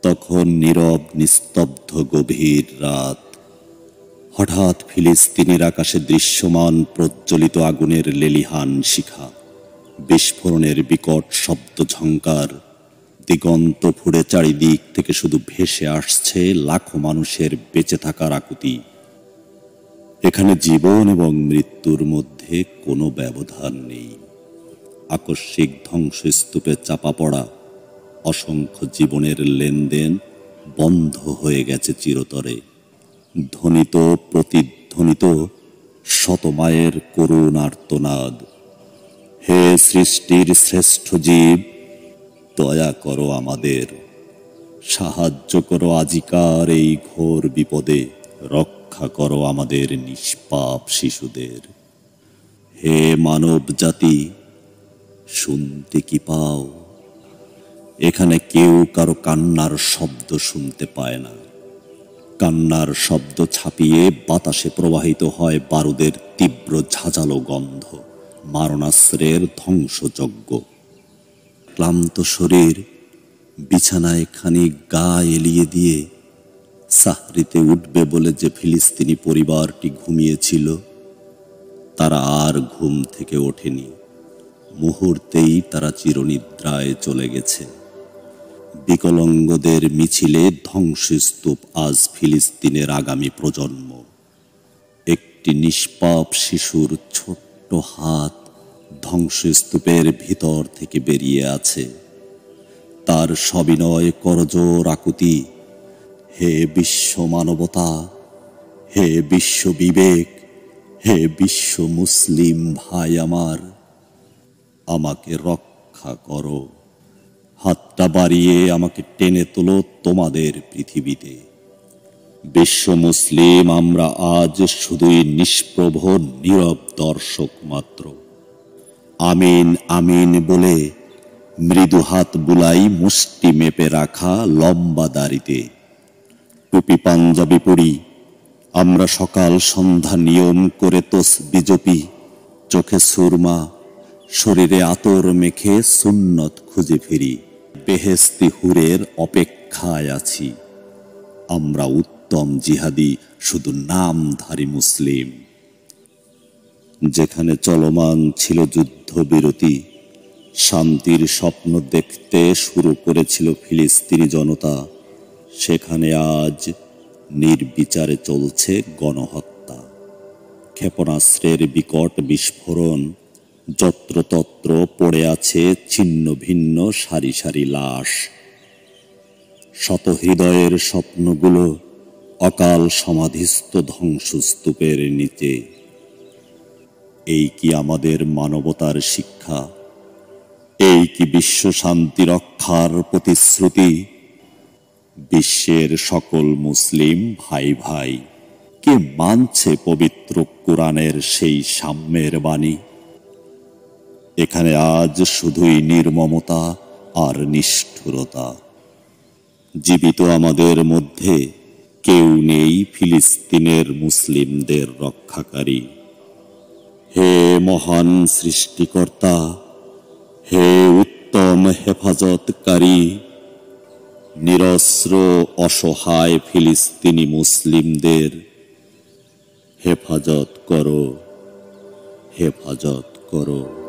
তখন নীরব নিস্তব্ধ গভীর রাত। হঠাৎ ফিলিস্তিনের আকাশে দৃশ্যমান প্রজ্বলিত আগুনের লেলিহান শিখা, বিস্ফোরণের বিকট শব্দ ঝংকার। দিগন্ত ফুঁড়ে চারিদিক থেকে শুধু ভেসে আসছে লাখো মানুষের বেঁচে থাকার আকুতি। এখানে জীবন এবং মৃত্যুর মধ্যে কোনো ব্যবধান নেই। আকস্মিক ধ্বংসস্তূপে চাপা পড়া অসংখ্য জীবনের লেনদেন বন্ধ হয়ে গেছে চিরতরে। ধ্বনিত প্রতিধ্বনিত শতমায়ের করুণ আর্তনাদ। হে সৃষ্টির শ্রেষ্ঠ জীব, দয়া করো আমাদের, সাহায্য করো আজিকার এই ঘোর বিপদে, রক্ষা করো আমাদের নিষ্পাপ শিশুদের। হে মানব জাতি, শুনতে কি পাও? এখানে কেউ কারো কান্নার শব্দ শুনতে পায় না। কান্নার শব্দ ছাপিয়ে বাতাসে প্রবাহিত হয় বারুদের তীব্র ঝাঁঝালো গন্ধ, মারণাস্ত্রের ধ্বংসযজ্ঞ। ক্লান্ত শরীর বিছানায় খানিক গা এলিয়ে দিয়ে সাহরিতে উঠবে বলে যে ফিলিস্তিনি পরিবারটি ঘুমিয়েছিল, তারা আর ঘুম থেকে ওঠেনি। মুহূর্তেই তারা চিরনিদ্রায় চলে গেছে। বিকলাঙ্গদের মিছিলে ধ্বংসস্তূপ আজ ফিলিস্তিনের আগামী প্রজন্ম। একটি নিষ্পাপ শিশুর ছোট্ট হাত ধ্বংসস্তূপের ভিতর থেকে বেরিয়ে আছে। তার সবিনয় করজোড় আকুতি, হে বিশ্ব মানবতা, হে বিশ্ব বিবেক, হে বিশ্ব মুসলিম ভাই আমার, আমাকে রক্ষা করো। হাতটা বাড়িয়ে আমাকে টেনে তোলো তোমাদের পৃথিবীতে। বিশ্ব মুসলিম আমরা আজ শুধুই নিষ্প্রভ নীরব দর্শক মাত্র। আমিন আমিন বলে মৃদু হাত বুলাই মুষ্টি মেপে রাখা লম্বা দাড়িতে। টুপি পাঞ্জাবি পরি আমরা সকাল সন্ধ্যা নিয়ম করে তসবিহ জপি। চোখে সুরমা, শরীরে আতর মেখে সুন্নত খুঁজে ফিরি। বেহেশতি হুরের অপেক্ষায় আছি। আমরা উত্তম জিহাদি, শুধু নামধারী মুসলিম। যেখানে চলমান ছিল যুদ্ধবিরতি, শান্তির স্বপ্ন দেখতে শুরু করেছিল ফিলিস্তিনি জনতা, সেখানে আজ নির্বিচারে চলছে গণহত্যা। ক্ষেপণাস্ত্রের বিকট বিস্ফোরণ, যত্রতত্র পড়ে আছে ছিন্ন ভিন্ন সারি সারি লাশ। শত হৃদয়ের স্বপ্নগুলো অকাল সমাধিস্থ ধ্বংসস্তূপের নিচে। এই কি আমাদের মানবতার শিক্ষা? এই কি বিশ্ব শান্তি রক্ষার প্রতিশ্রুতি? বিশ্বের সকল মুসলিম ভাই ভাই, কে মানছে পবিত্র কোরআনের সেই সাম্যের বাণী? এখানে আজ শুধুই নির্মমতা আর নিষ্ঠুরতা। জীবিত আমাদের মধ্যে কেউ নেই ফিলিস্তিনের মুসলিমদের রক্ষাকারী। হে মহান সৃষ্টিকর্তা, হে উত্তম হেফাজতকারী, নিরস্ত্র অসহায় ফিলিস্তিনি মুসলিমদের হেফাজত করো, হেফাজত করো।